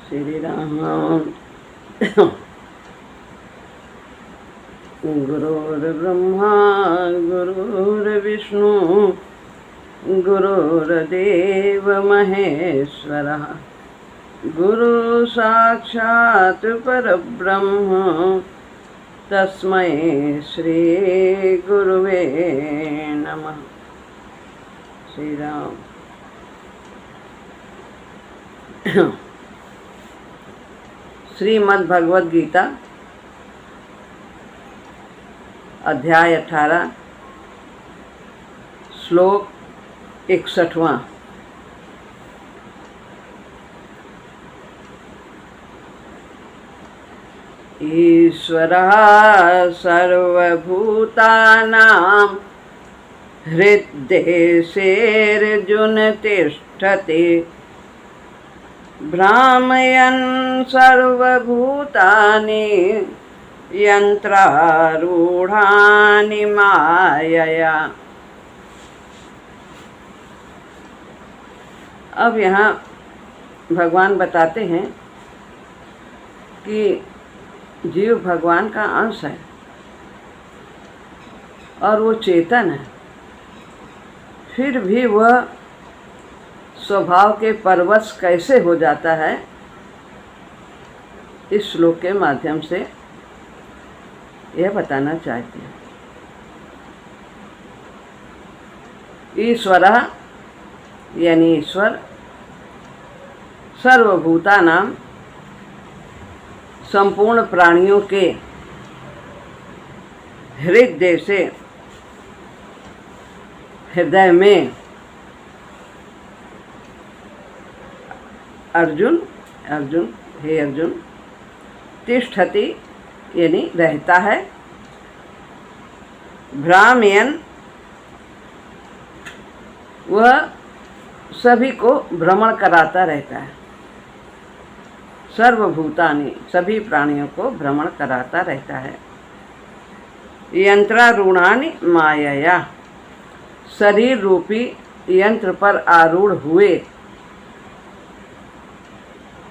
श्री राम। गुरुर्ब्रह्मा गुरुर्विष्णु गुरुर्देव महेश्वरः गुरु साक्षात् परब्रह्म तस्मै श्री गुरुवे नमः। श्री राम। श्रीमद् भगवद गीता अध्याय 18 श्लोक 61। ईश्वरः सर्वभूतानां हृद्देशेऽर्जुन तिष्ठति भ्रामयन् सर्वभूतानि यंत्रारूढ़ानि मायया। अब यहाँ भगवान बताते हैं कि जीव भगवान का अंश है और वो चेतन है, फिर भी वह स्वभाव के परवश कैसे हो जाता है, इस श्लोक के माध्यम से यह बताना चाहते हैं। ईश्वरः यानी ईश्वर सर्वभूतानां संपूर्ण प्राणियों के हृदय से हृदय में अर्जुन हे अर्जुन तिष्ठति यानी रहता है, भ्रामयन् वह सभी को भ्रमण कराता रहता है, सर्वभूतानि सभी प्राणियों को भ्रमण कराता रहता है, यंत्रारूढ़ानि मायया शरीर रूपी यंत्र पर आरूढ़ हुए,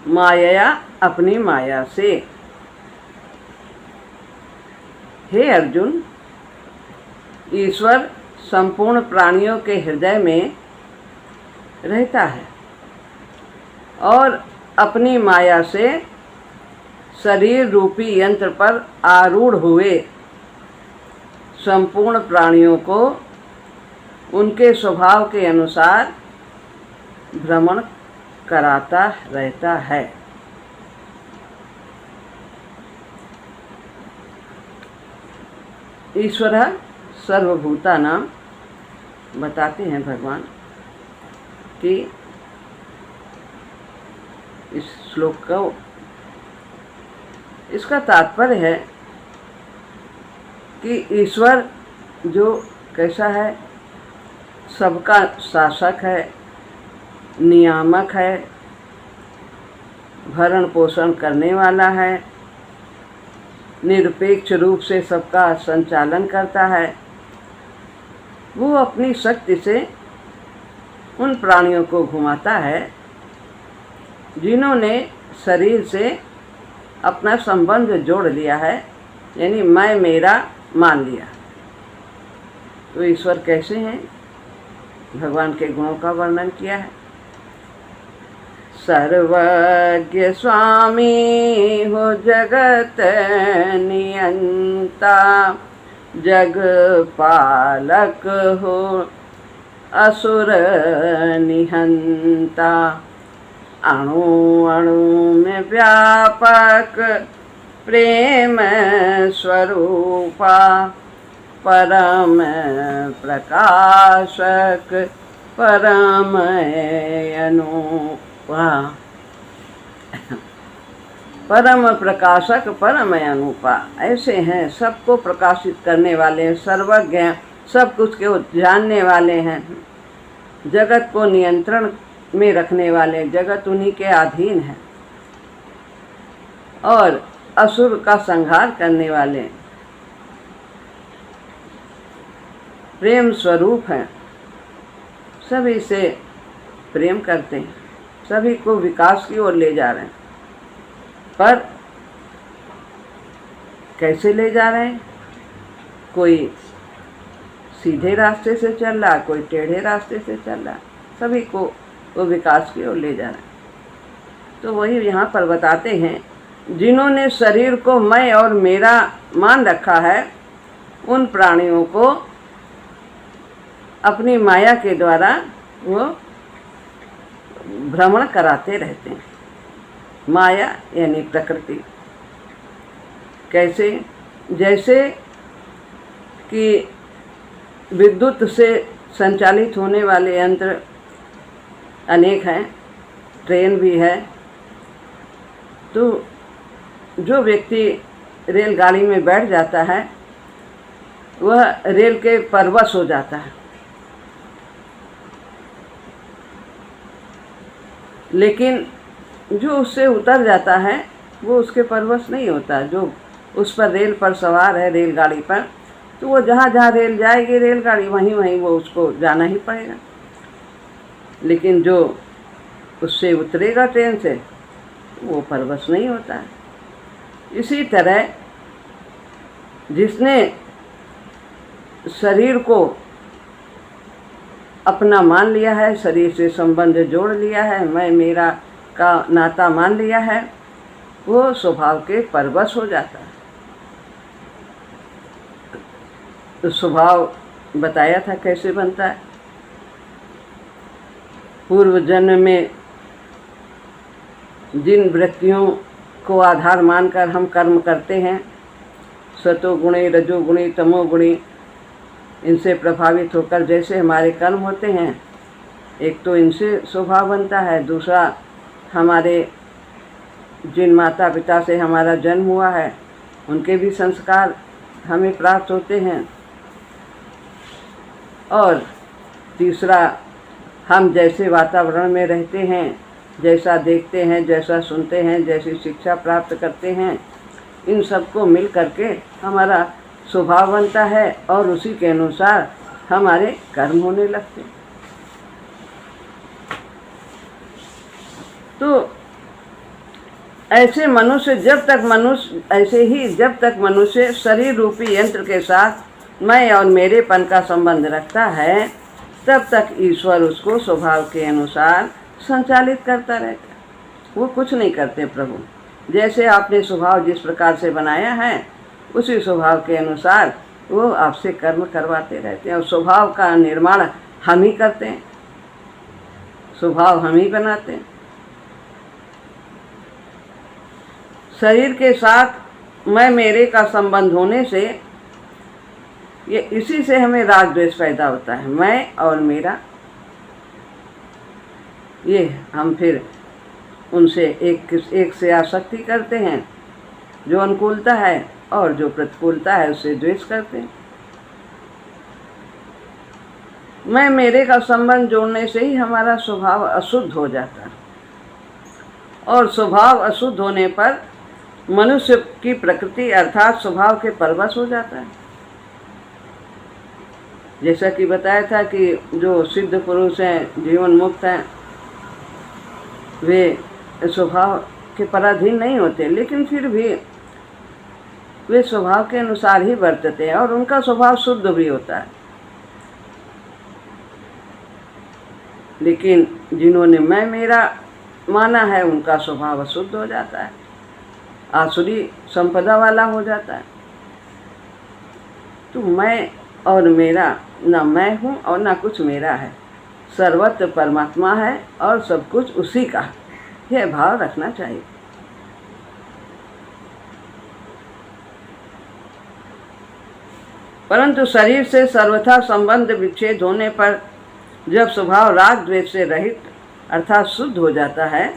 मायया अपनी माया से। हे अर्जुन, ईश्वर संपूर्ण प्राणियों के हृदय में रहता है और अपनी माया से शरीर रूपी यंत्र पर आरूढ़ हुए संपूर्ण प्राणियों को उनके स्वभाव के अनुसार भ्रमण कराता रहता है। ईश्वरः सर्वभूतानां बताते हैं भगवान कि इस श्लोक का इसका तात्पर्य है कि ईश्वर जो कैसा है, सबका शासक है, नियामक है, भरण पोषण करने वाला है, निरपेक्ष रूप से सबका संचालन करता है। वो अपनी शक्ति से उन प्राणियों को घुमाता है जिन्होंने शरीर से अपना संबंध जोड़ लिया है, यानी मैं मेरा मान लिया। तो ईश्वर कैसे हैं, भगवान के गुणों का वर्णन किया है। सर्वज्ञ स्वामी हो जगत नियंता, जग पालक हो असुर निहंता, अणु अणु में व्यापक प्रेम स्वरूपा, परम प्रकाशक परम अनुपा। परम प्रकाशक परम अनुपा ऐसे हैं, सबको प्रकाशित करने वाले, सर्वज्ञ सब कुछ को जानने वाले हैं, जगत को नियंत्रण में रखने वाले, जगत उन्हीं के अधीन है, और असुर का संहार करने वाले, प्रेम स्वरूप हैं, सभी से प्रेम करते हैं, सभी को विकास की ओर ले जा रहे हैं। पर कैसे ले जा रहे हैं? कोई सीधे रास्ते से चल रहा, कोई टेढ़े रास्ते से चल रहा, सभी को वो विकास की ओर ले जा रहा है। तो वही यहाँ पर बताते हैं, जिन्होंने शरीर को मैं और मेरा मान रखा है, उन प्राणियों को अपनी माया के द्वारा वो भ्रमण कराते रहते हैं। माया यानी प्रकृति। कैसे? जैसे कि विद्युत से संचालित होने वाले यंत्र अनेक हैं, ट्रेन भी है। तो जो व्यक्ति रेलगाड़ी में बैठ जाता है वह रेल के परवश हो जाता है, लेकिन जो उससे उतर जाता है वो उसके परवश नहीं होता। जो उस पर रेल पर सवार है, रेलगाड़ी पर, तो वो जहाँ जहाँ रेल जाएगी रेलगाड़ी, वहीं वहीं वो उसको जाना ही पड़ेगा। लेकिन जो उससे उतरेगा ट्रेन से, वो परवश नहीं होता है। इसी तरह जिसने शरीर को अपना मान लिया है, शरीर से संबंध जोड़ लिया है, मैं मेरा का नाता मान लिया है, वो स्वभाव के परवश हो जाता है। तो स्वभाव बताया था कैसे बनता है। पूर्व जन्म में जिन वृत्तियों को आधार मानकर हम कर्म करते हैं, सतोगुणी, रजोगुणी, तमोगुणी, इनसे प्रभावित होकर जैसे हमारे कर्म होते हैं, एक तो इनसे स्वभाव बनता है, दूसरा हमारे जिन माता पिता से हमारा जन्म हुआ है उनके भी संस्कार हमें प्राप्त होते हैं, और तीसरा हम जैसे वातावरण में रहते हैं, जैसा देखते हैं, जैसा सुनते हैं, जैसी शिक्षा प्राप्त करते हैं, इन सबको मिल करके हमारा स्वभाव बनता है और उसी के अनुसार हमारे कर्म होने लगते हैं। तो ऐसे मनुष्य जब तक मनुष्य शरीर रूपी यंत्र के साथ मैं और मेरेपन का संबंध रखता है, तब तक ईश्वर उसको स्वभाव के अनुसार संचालित करता रहता है। वो कुछ नहीं करते प्रभु। जैसे आपने स्वभाव जिस प्रकार से बनाया है, उसी स्वभाव के अनुसार वो आपसे कर्म करवाते रहते हैं। और स्वभाव का निर्माण हम ही करते हैं, स्वभाव हम ही बनाते हैं। शरीर के साथ मैं मेरे का संबंध होने से ये इसी से हमें राग द्वेष पैदा होता है। मैं और मेरा, ये हम फिर उनसे एक से आसक्ति करते हैं, जो अनुकूलता है, और जो प्रतिकूलता है उससे द्वेष करते हैं। मैं मेरे का संबंध जोड़ने से ही हमारा स्वभाव अशुद्ध हो जाता है, और स्वभाव अशुद्ध होने पर मनुष्य की प्रकृति अर्थात स्वभाव के परवश हो जाता है। जैसा कि बताया था कि जो सिद्ध पुरुष हैं, जीवन मुक्त हैं, वे स्वभाव के पराधीन नहीं होते, लेकिन फिर भी वे स्वभाव के अनुसार ही बरतते हैं और उनका स्वभाव शुद्ध भी होता है। लेकिन जिन्होंने मैं मेरा माना है, उनका स्वभाव अशुद्ध हो जाता है, आसुरी संपदा वाला हो जाता है। तो मैं और मेरा, ना मैं हूँ और ना कुछ मेरा है, सर्वत्र परमात्मा है और सब कुछ उसी का, यह भाव रखना चाहिए। परंतु शरीर से सर्वथा संबंध विच्छेद होने पर जब स्वभाव राग द्वेष से रहित अर्थात शुद्ध हो जाता है,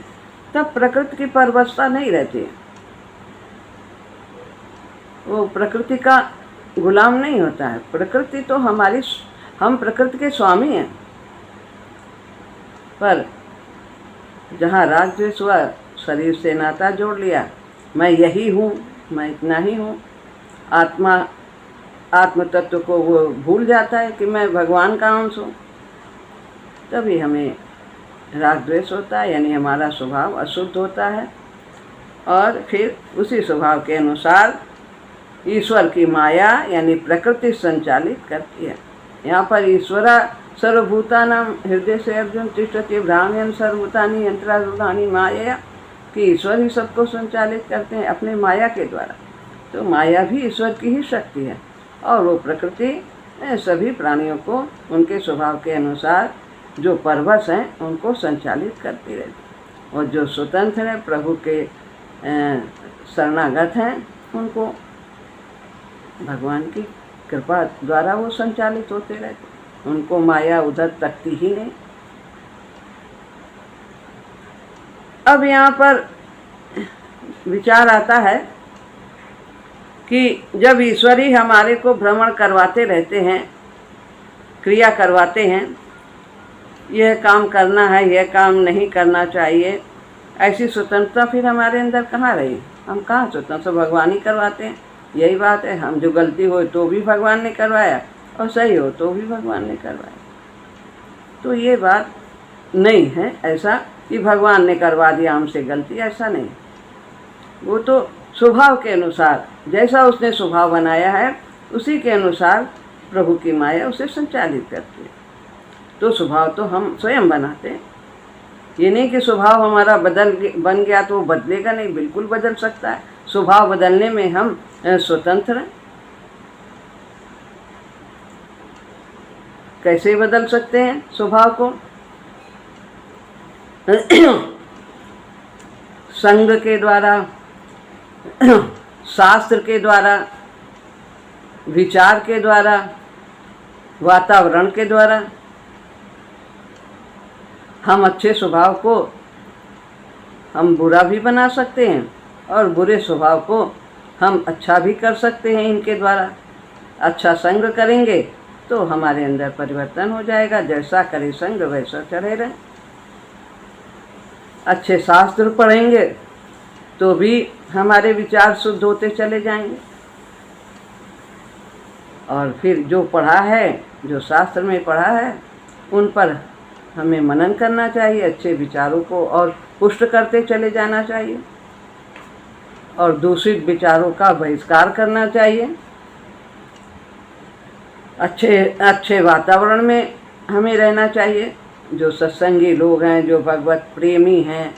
तब प्रकृति की परवशता नहीं रहती। वो प्रकृति का गुलाम नहीं होता है। प्रकृति तो हमारी, हम प्रकृति के स्वामी हैं। पर जहाँ राग द्वेष हुआ, शरीर से नाता जोड़ लिया, मैं यही हूँ, मैं इतना ही हूँ, आत्म तत्व को वो भूल जाता है कि मैं भगवान का अंश हूँ, तभी हमें राग द्वेष होता है, यानी हमारा स्वभाव अशुद्ध होता है और फिर उसी स्वभाव के अनुसार ईश्वर की माया यानी प्रकृति संचालित करती है। यहाँ पर ईश्वरा सर्वभूतानां हृदय से अर्जुन तिष्ठति ब्राह्मण सर्वभूतानि यंत्रारूढ़ानि माया, कि ईश्वर ही सबको संचालित करते हैं अपने माया के द्वारा। तो माया भी ईश्वर की ही शक्ति है और वो प्रकृति सभी प्राणियों को उनके स्वभाव के अनुसार जो परवश हैं उनको संचालित करती रहती, और जो स्वतंत्र हैं प्रभु के शरणागत हैं उनको भगवान की कृपा द्वारा वो संचालित होते रहते, उनको माया उधर तकती ही नहीं। अब यहाँ पर विचार आता है कि जब ईश्वर ही हमारे को भ्रमण करवाते रहते हैं, क्रिया करवाते हैं, यह काम करना है, यह काम नहीं करना चाहिए, ऐसी स्वतंत्रता फिर हमारे अंदर कहाँ रही? हम कहाँ स्वतंत्र? सब भगवान ही करवाते हैं। यही बात है, हम जो गलती हो तो भी भगवान ने करवाया और सही हो तो भी भगवान ने करवाया। तो ये बात नहीं है ऐसा कि भगवान ने करवा दिया हमसे गलती, ऐसा नहीं। वो तो स्वभाव के अनुसार जैसा उसने स्वभाव बनाया है उसी के अनुसार प्रभु की माया उसे संचालित करती है। तो स्वभाव तो हम स्वयं बनाते हैं, ये नहीं कि स्वभाव हमारा बन गया तो बदलेगा नहीं, बिल्कुल बदल सकता है। स्वभाव बदलने में हम स्वतंत्र हैं। कैसे बदल सकते हैं स्वभाव को? संग के द्वारा, शास्त्र के द्वारा, विचार के द्वारा, वातावरण के द्वारा। हम अच्छे स्वभाव को हम बुरा भी बना सकते हैं और बुरे स्वभाव को हम अच्छा भी कर सकते हैं इनके द्वारा। अच्छा संग करेंगे तो हमारे अंदर परिवर्तन हो जाएगा, जैसा करे संग वैसा चले रहे। अच्छे शास्त्र पढ़ेंगे तो भी हमारे विचार शुद्ध होते चले जाएंगे। और फिर जो पढ़ा है, जो शास्त्र में पढ़ा है, उन पर हमें मनन करना चाहिए, अच्छे विचारों को और पुष्ट करते चले जाना चाहिए और दूषित विचारों का बहिष्कार करना चाहिए। अच्छे वातावरण में हमें रहना चाहिए। जो सत्संगी लोग हैं, जो भगवत प्रेमी हैं,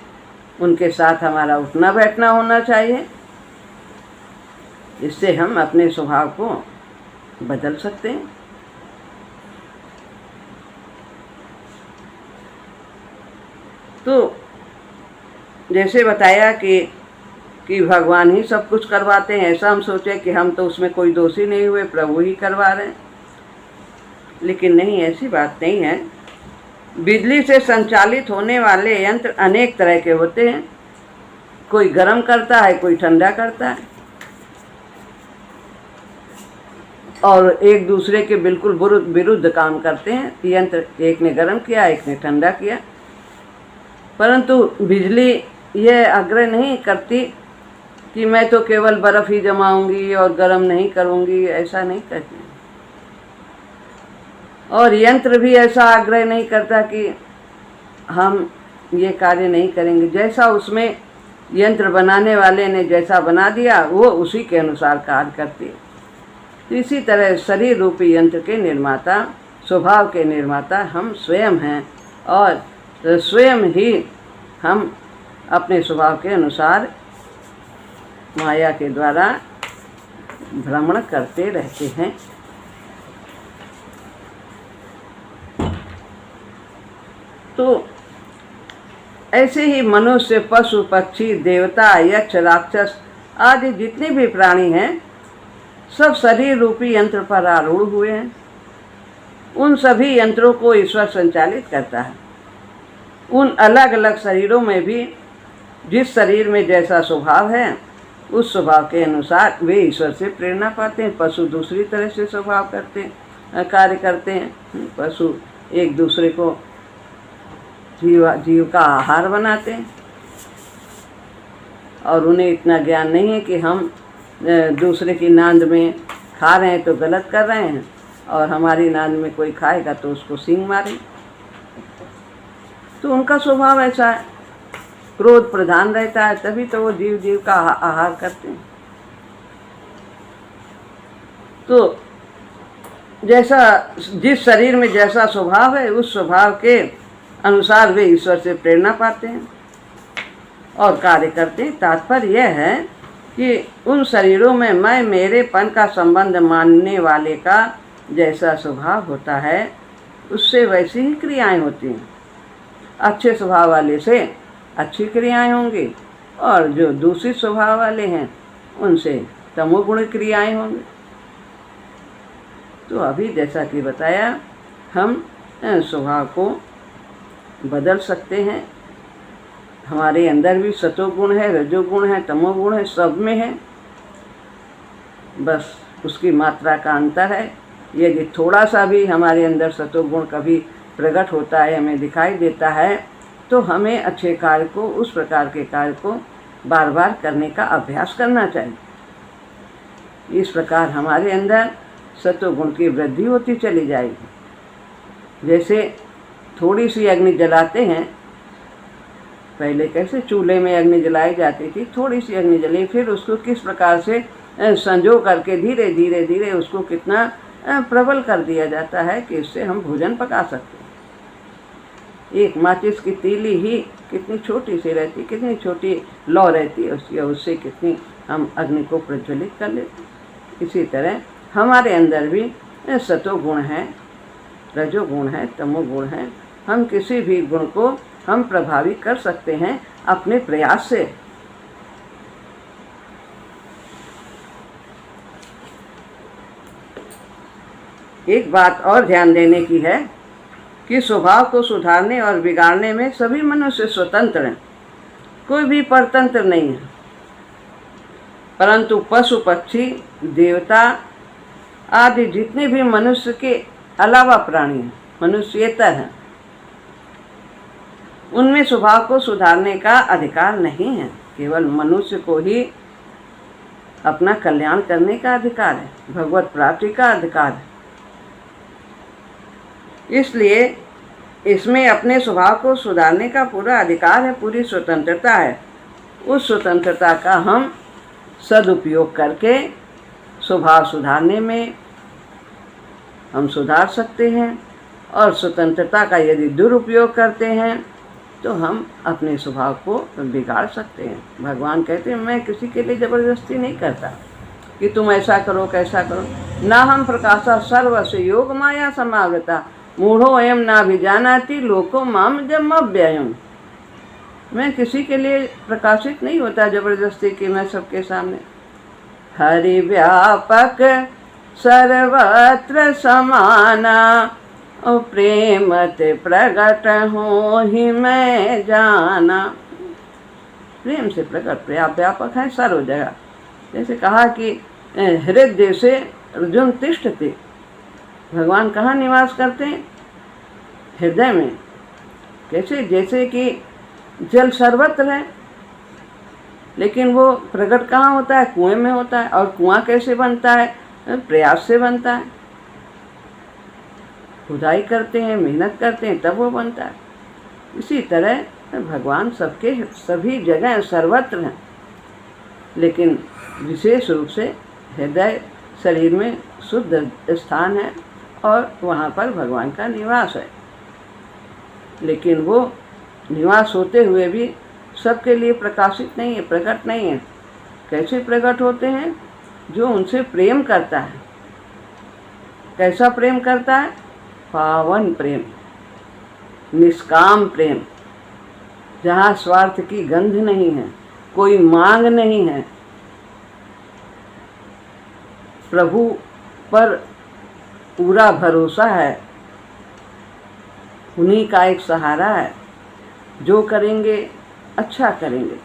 उनके साथ हमारा उठना बैठना होना चाहिए। इससे हम अपने स्वभाव को बदल सकते हैं। तो जैसे बताया कि भगवान ही सब कुछ करवाते हैं, ऐसा हम सोचे कि हम तो उसमें कोई दोषी नहीं हुए, प्रभु ही करवा रहे हैं। लेकिन नहीं, ऐसी बात नहीं है। बिजली से संचालित होने वाले यंत्र अनेक तरह के होते हैं। कोई गर्म करता है, कोई ठंडा करता है, और एक दूसरे के बिल्कुल विरुद्ध काम करते हैं यंत्र। एक ने गर्म किया, एक ने ठंडा किया। परंतु बिजली यह आग्रह नहीं करती कि मैं तो केवल बर्फ़ ही जमाऊंगी और गर्म नहीं करूंगी, ऐसा नहीं करती। और यंत्र भी ऐसा आग्रह नहीं करता कि हम ये कार्य नहीं करेंगे। जैसा उसमें यंत्र बनाने वाले ने जैसा बना दिया, वो उसी के अनुसार कार्य करती है। तो इसी तरह शरीर रूपी यंत्र के निर्माता, स्वभाव के निर्माता हम स्वयं हैं, और स्वयं ही हम अपने स्वभाव के अनुसार माया के द्वारा भ्रमण करते रहते हैं। तो ऐसे ही मनुष्य, पशु, पक्षी, देवता, यक्ष, राक्षस आदि जितने भी प्राणी हैं, सब शरीर रूपी यंत्र पर आरूढ़ हुए हैं। उन सभी यंत्रों को ईश्वर संचालित करता है। उन अलग अलग शरीरों में भी जिस शरीर में जैसा स्वभाव है, उस स्वभाव के अनुसार वे ईश्वर से प्रेरणा पाते हैं। पशु दूसरी तरह से स्वभाव करते हैं, कार्य करते हैं। पशु एक दूसरे को जीव का आहार बनाते हैं, और उन्हें इतना ज्ञान नहीं है कि हम दूसरे की नांद में खा रहे हैं तो गलत कर रहे हैं, और हमारी नांद में कोई खाएगा तो उसको सींग मारें। तो उनका स्वभाव ऐसा है, क्रोध प्रधान रहता है, तभी तो वो जीव जीव का आहार करते हैं। तो जैसा जिस शरीर में जैसा स्वभाव है, उस स्वभाव के अनुसार वे ईश्वर से प्रेरणा पाते हैं और कार्य करते हैं। तात्पर्य यह है कि उन शरीरों में मैं मेरेपन का संबंध मानने वाले का जैसा स्वभाव होता है, उससे वैसी ही क्रियाएं होती हैं। अच्छे स्वभाव वाले से अच्छी क्रियाएं होंगी और जो दूषित स्वभाव वाले हैं उनसे तमोगुण क्रियाएं होंगी। तो अभी जैसा कि बताया, हम स्वभाव को बदल सकते हैं। हमारे अंदर भी सतोगुण है, रजोगुण है, तमोगुण है, सब में है, बस उसकी मात्रा का अंतर है। यदि थोड़ा सा भी हमारे अंदर सतोगुण कभी प्रकट होता है, हमें दिखाई देता है, तो हमें अच्छे कार्य को, उस प्रकार के कार्य को बार बार करने का अभ्यास करना चाहिए। इस प्रकार हमारे अंदर सतोगुण की वृद्धि होती चली जाएगी। जैसे थोड़ी सी अग्नि जलाते हैं, पहले कैसे चूल्हे में अग्नि जलाई जाती थी, थोड़ी सी अग्नि जली, फिर उसको किस प्रकार से संजो करके धीरे धीरे धीरे उसको कितना प्रबल कर दिया जाता है कि इससे हम भोजन पका सकते हैं। एक माचिस की तीली ही कितनी छोटी सी रहती, कितनी छोटी लौ रहती है उसकी, उससे कितनी हम अग्नि को प्रज्वलित कर लेते। इसी तरह हमारे अंदर भी सतोगुण है, रजोगुण है, तमोगुण है। हम किसी भी गुण को हम प्रभावी कर सकते हैं अपने प्रयास से। एक बात और ध्यान देने की है कि स्वभाव को सुधारने और बिगाड़ने में सभी मनुष्य स्वतंत्र हैं, कोई भी परतंत्र नहीं है। परंतु पशु पक्षी देवता आदि जितने भी मनुष्य के अलावा प्राणी हैं, मनुष्येतर हैं, उनमें स्वभाव को सुधारने का अधिकार नहीं है। केवल मनुष्य को ही अपना कल्याण करने का अधिकार है, भगवत प्राप्ति का अधिकार है। इसलिए इसमें अपने स्वभाव को सुधारने का पूरा अधिकार है, पूरी स्वतंत्रता है। उस स्वतंत्रता का हम सदुपयोग करके स्वभाव सुधारने में हम सुधार सकते हैं, और स्वतंत्रता का यदि दुरुपयोग करते हैं तो हम अपने स्वभाव को बिगाड़ सकते हैं। भगवान कहते हैं मैं किसी के लिए ज़बरदस्ती नहीं करता कि तुम ऐसा करो कैसा करो। ना हम प्रकाशा सर्वस्व योग माया समावृता मूढ़ो एवं ना भी जानाति लोको माम जमव्ययम्। मैं किसी के लिए प्रकाशित नहीं होता ज़बरदस्ती कि मैं सबके सामने। हरि व्यापक सर्वत्र समाना और प्रेम ते प्रगट हो ही मैं जाना। प्रेम से प्रकट व्यापक है सर्व जगह। जैसे कहा कि हृदय से अर्जुन तिष्ठति, भगवान कहाँ निवास करते हैं? हृदय में। कैसे? जैसे कि जल सर्वत्र है, लेकिन वो प्रकट कहाँ होता है? कुएं में होता है। और कुआं कैसे बनता है? प्रयास से बनता है, खुदाई करते हैं, मेहनत करते हैं, तब वो बनता है। इसी तरह भगवान सबके सभी जगह सर्वत्र हैं, लेकिन विशेष रूप से हृदय शरीर में शुद्ध स्थान है और वहाँ पर भगवान का निवास है। लेकिन वो निवास होते हुए भी सबके लिए प्रकाशित नहीं है, प्रकट नहीं है। कैसे प्रकट होते हैं? जो उनसे प्रेम करता है। कैसा प्रेम करता है? पावन प्रेम, निष्काम प्रेम, जहाँ स्वार्थ की गंध नहीं है, कोई मांग नहीं है, प्रभु पर पूरा भरोसा है, उन्हीं का एक सहारा है। जो करेंगे अच्छा करेंगे,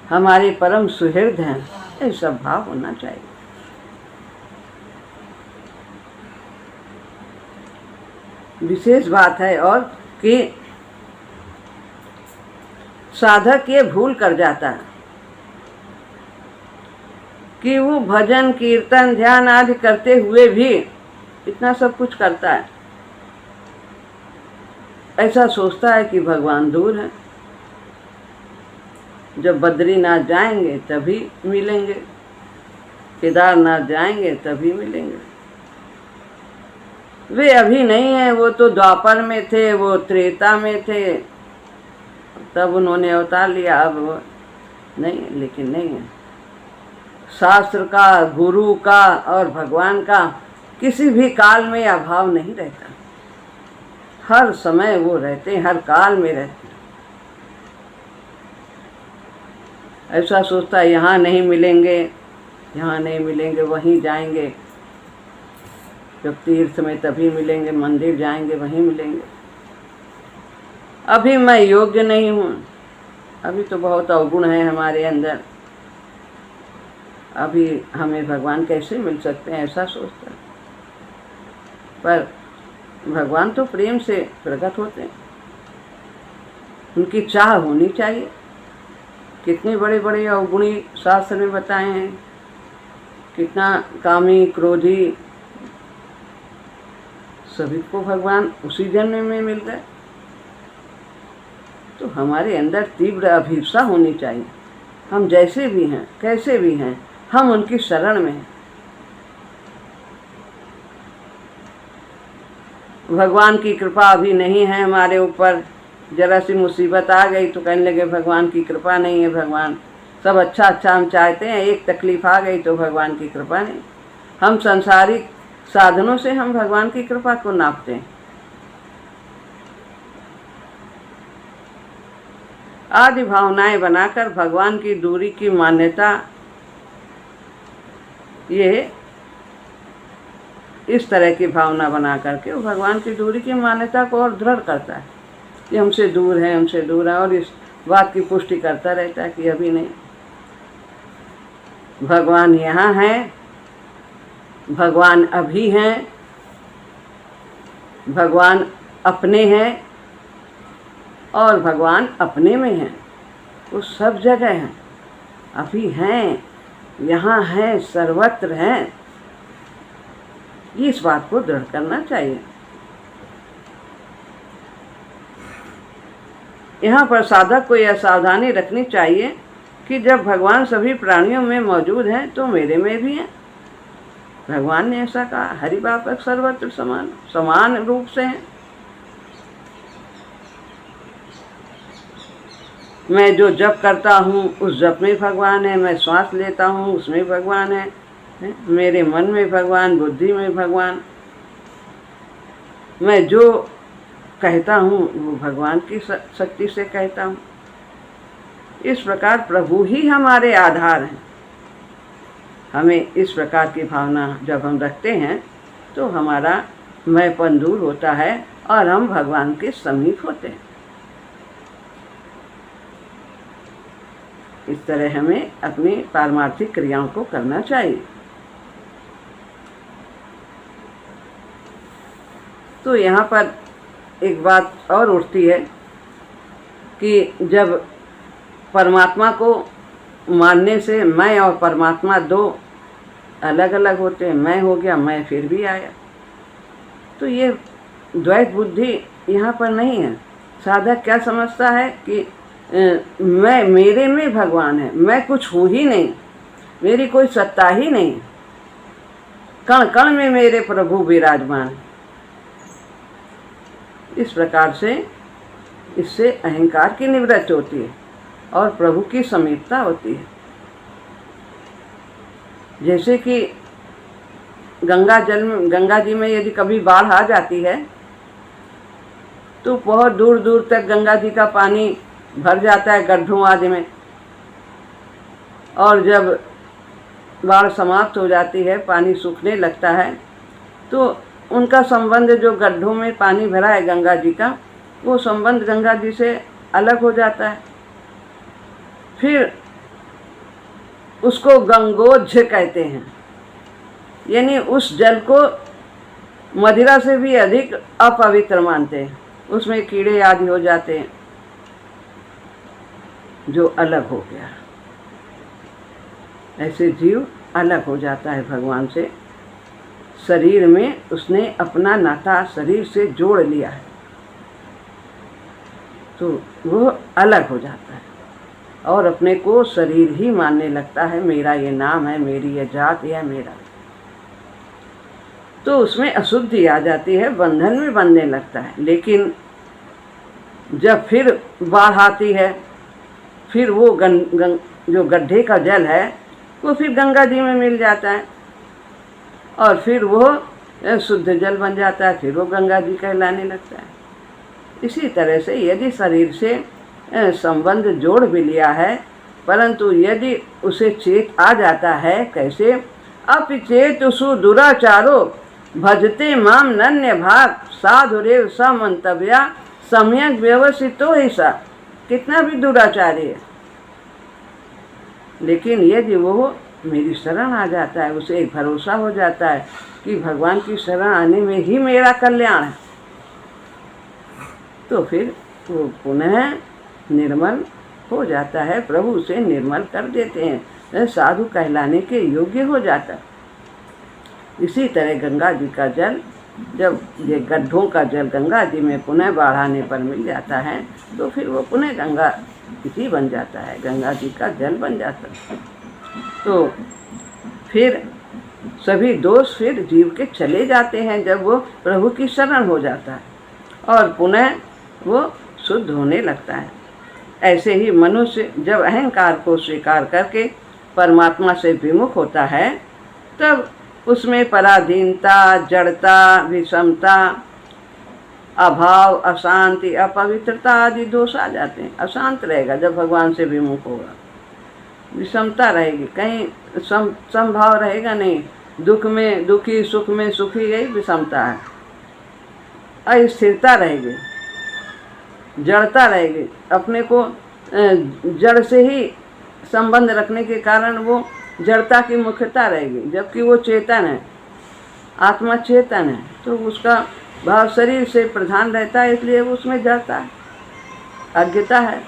हमारे परम सुहृद हैं, ऐसा भाव होना चाहिए। विशेष बात है और कि साधक ये भूल कर जाता है कि वो भजन कीर्तन ध्यान आदि करते हुए भी इतना सब कुछ करता है, ऐसा सोचता है कि भगवान दूर है। जब बद्रीनाथ जाएंगे तभी मिलेंगे, केदारनाथ जाएंगे तभी मिलेंगे। वे अभी नहीं है, वो तो द्वापर में थे, वो त्रेता में थे, तब उन्होंने अवतार लिया, अब वो नहीं, लेकिन नहीं है। शास्त्र का, गुरु का और भगवान का किसी भी काल में अभाव नहीं रहता, हर समय वो रहते हैं, हर काल में रहते हैं। ऐसा सोचता है यहाँ नहीं मिलेंगे, यहाँ नहीं मिलेंगे, वहीं जाएंगे, जब तीर्थ में तभी मिलेंगे, मंदिर जाएंगे वहीं मिलेंगे। अभी मैं योग्य नहीं हूँ, अभी तो बहुत अवगुण है हमारे अंदर, अभी हमें भगवान कैसे मिल सकते हैं, ऐसा सोचता है। पर भगवान तो प्रेम से प्रकट होते हैं, उनकी चाह होनी चाहिए। कितने बड़े बड़े अवगुणी शास्त्र में बताए हैं, कितना कामी क्रोधी, सभी को भगवान उसी जन्म में मिल गए। तो हमारे अंदर तीव्र अभिप्सा होनी चाहिए, हम जैसे भी हैं, कैसे भी हैं, हम उनकी शरण में हैं। भगवान की कृपा अभी नहीं है हमारे ऊपर, जरा सी मुसीबत आ गई तो कहने लगे भगवान की कृपा नहीं है, भगवान सब अच्छा अच्छा हम चाहते हैं, एक तकलीफ आ गई तो भगवान की कृपा नहीं। हम संसारिक साधनों से हम भगवान की कृपा को नापते हैं। आदि भावनाएं बनाकर भगवान की दूरी की मान्यता, ये इस तरह की भावना बना करके वो भगवान की दूरी की मान्यता को और दृढ़ करता है, ये हमसे दूर है, हमसे दूर है, और इस बात की पुष्टि करता रहता है कि अभी नहीं, भगवान यहाँ है, भगवान अभी हैं, भगवान अपने हैं और भगवान अपने में हैं, वो सब जगह हैं, अभी हैं, यहाँ हैं, सर्वत्र हैं। इस बात को दृढ़ करना चाहिए। यहाँ पर साधक को यह सावधानी रखनी चाहिए कि जब भगवान सभी प्राणियों में मौजूद हैं तो मेरे में भी हैं। भगवान ने ऐसा कहा, हरिवापक सर्वत्र समान, समान रूप से हैं। मैं जो जप करता हूँ उस जप में भगवान है, मैं श्वास लेता हूँ उसमें भगवान है, मेरे मन में भगवान, बुद्धि में भगवान, मैं जो कहता हूँ वो भगवान की शक्ति से कहता हूँ। इस प्रकार प्रभु ही हमारे आधार हैं। हमें इस प्रकार की भावना जब हम रखते हैं तो हमारा मैंपन दूर होता है और हम भगवान के समीप होते हैं। इस तरह हमें अपनी पारमार्थिक क्रियाओं को करना चाहिए। तो यहाँ पर एक बात और उठती है कि जब परमात्मा को मानने से मैं और परमात्मा दो अलग अलग होते हैं, मैं हो गया, मैं फिर भी आया, तो ये द्वैत बुद्धि यहाँ पर नहीं है। साधक क्या समझता है कि मैं, मेरे में भगवान है, मैं कुछ हूँ ही नहीं, मेरी कोई सत्ता ही नहीं, कण कण में मेरे प्रभु विराजमान। इस प्रकार से इससे अहंकार की निवृत्ति होती है और प्रभु की समीपता होती है। जैसे कि गंगा जी में यदि कभी बाढ़ आ जाती है तो बहुत दूर दूर तक गंगा जी का पानी भर जाता है गड्ढों आदि में, और जब बाढ़ समाप्त हो जाती है, पानी सूखने लगता है, तो उनका संबंध जो गड्ढों में पानी भरा है गंगा जी का, वो संबंध गंगा जी से अलग हो जाता है। फिर उसको गंगोज्झ कहते हैं, यानी उस जल को मदिरा से भी अधिक अपवित्र मानते हैं, उसमें कीड़े आदि हो जाते हैं, जो अलग हो गया। ऐसे जीव अलग हो जाता है भगवान से, शरीर में उसने अपना नाता शरीर से जोड़ लिया है, तो वो अलग हो जाता है। और अपने को शरीर ही मानने लगता है, मेरा ये नाम है, मेरी ये जात है मेरा, तो उसमें अशुद्धि आ जाती है, बंधन में बंधने लगता है। लेकिन जब फिर बाढ़ आती है, फिर वो जो गड्ढे का जल है वो फिर गंगा जी में मिल जाता है और फिर वो शुद्ध जल बन जाता है, फिर वो गंगा जी कहलाने लगता है। इसी तरह से यदि शरीर से संबंध जोड़ भी लिया है, परंतु यदि उसे चेत आ जाता है, कैसे अपिचेतुषु दुराचारो भजते माम नन्य भाग साधुरेव समंतव्या सम्यक व्यवस्थितो ही सा। कितना भी दुराचारी है, लेकिन यदि वो मेरी शरण आ जाता है, उसे एक भरोसा हो जाता है कि भगवान की शरण आने में ही मेरा कल्याण है, तो फिर वो पुनः निर्मल हो जाता है, प्रभु उसे निर्मल कर देते हैं, साधु कहलाने के योग्य हो जाता है। इसी तरह गंगा जी का जल, जब ये गड्ढों का जल गंगा जी में पुनः बाढ़ आने पर मिल जाता है, तो फिर वो पुनः गंगा जी बन जाता है, गंगा जी का जल बन जाता है। तो फिर सभी दोष फिर जीव के चले जाते हैं जब वो प्रभु की शरण हो जाता है और पुनः वो शुद्ध होने लगता है। ऐसे ही मनुष्य जब अहंकार को स्वीकार करके परमात्मा से विमुख होता है, तब उसमें पराधीनता, जड़ता, विषमता, अभाव, अशांति, अपवित्रता आदि दोष आ जाते हैं। अशांत रहेगा जब भगवान से विमुख होगा, विषमता रहेगी, कहीं समभाव रहेगा नहीं, दुख में दुखी, सुख में सुखी, यही विषमता है। अस्थिरता रहेगी, जड़ता रहेगी, अपने को जड़ से ही संबंध रखने के कारण वो जड़ता की मुख्यता रहेगी, जबकि वो चेतन है, आत्मा चेतन है, तो उसका भाव शरीर से प्रधान रहता है, इसलिए उसमें जड़ता है, अज्ञता है,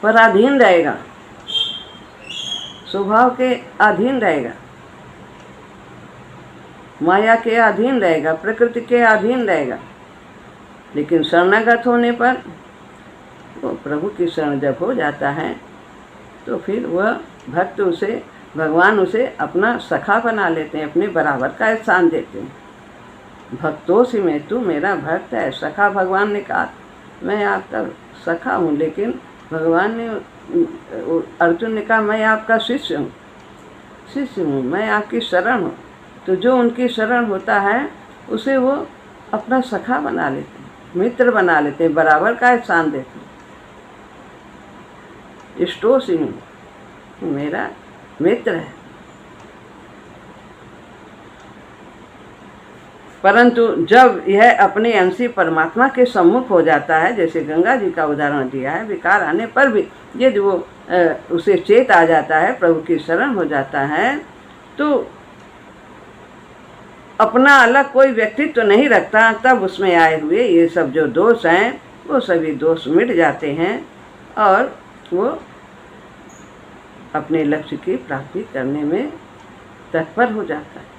पराधीन रहेगा, स्वभाव के अधीन रहेगा, माया के अधीन रहेगा, प्रकृति के अधीन रहेगा। लेकिन शरणागत होने पर वो प्रभु की शरण जब हो जाता है, तो फिर वह भक्त उसे, भगवान उसे अपना सखा बना लेते हैं, अपने बराबर का स्थान देते हैं। भक्तों से में तू मेरा भक्त है, सखा भगवान ने कहा, मैं आपका सखा हूँ, लेकिन भगवान ने, अर्जुन ने कहा मैं आपका शिष्य हूँ, शिष्य हूँ, मैं आपकी शरण हूँ। तो जो उनकी शरण होता है उसे वो अपना सखा बना लेते हैं, मित्र बना लेते हैं, बराबर का स्थान देते हैं। इष्टो सिंह मेरा मित्र है। परंतु जब यह अपने अंशी परमात्मा के सम्मुख हो जाता है, जैसे गंगा जी का उदाहरण दिया है, विकार आने पर भी यदि वो उसे चेत आ जाता है, प्रभु की शरण हो जाता है, तो अपना अलग कोई व्यक्तित्व तो नहीं रखता, तब उसमें आए हुए ये सब जो दोष हैं वो सभी दोष मिट जाते हैं और वो अपने लक्ष्य की प्राप्ति करने में तत्पर हो जाता है।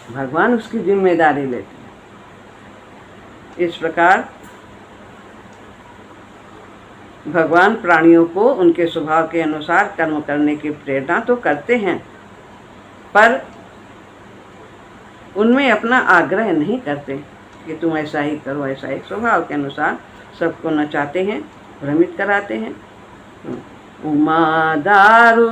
भगवान उसकी जिम्मेदारी लेते हैं। इस प्रकार भगवान प्राणियों को उनके स्वभाव के अनुसार कर्म करने की प्रेरणा तो करते हैं, पर उनमें अपना आग्रह नहीं करते कि तुम ऐसा ही करो, ऐसा ही। स्वभाव के अनुसार सबको नचाते हैं, भ्रमित कराते हैं। उमा दारू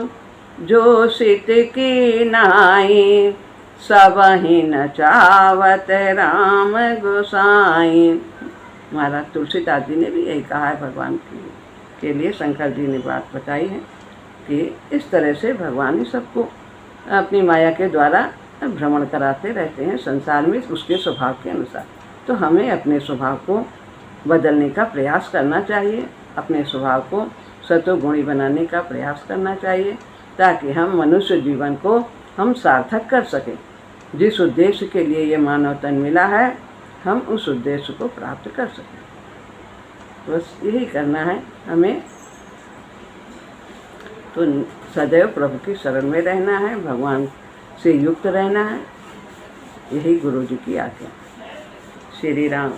जो सित की नाई, सब ही नचावत राम गोसाई। महाराज तुलसीदास जी ने भी यही कहा है, भगवान के लिए शंकर जी ने बात बताई है कि इस तरह से भगवान ही सबको अपनी माया के द्वारा भ्रमण कराते रहते हैं संसार में, उसके स्वभाव के अनुसार। तो हमें अपने स्वभाव को बदलने का प्रयास करना चाहिए, अपने स्वभाव को सतोगुणी बनाने का प्रयास करना चाहिए, ताकि हम मनुष्य जीवन को हम सार्थक कर सकें। जिस उद्देश्य के लिए ये मानव तन मिला है, हम उस उद्देश्य को प्राप्त कर सकें। बस यही करना है हमें। तो सदैव प्रभु की शरण में रहना है, भगवान से युक्त रहना है, यही गुरु जी की आज्ञा। श्री राम।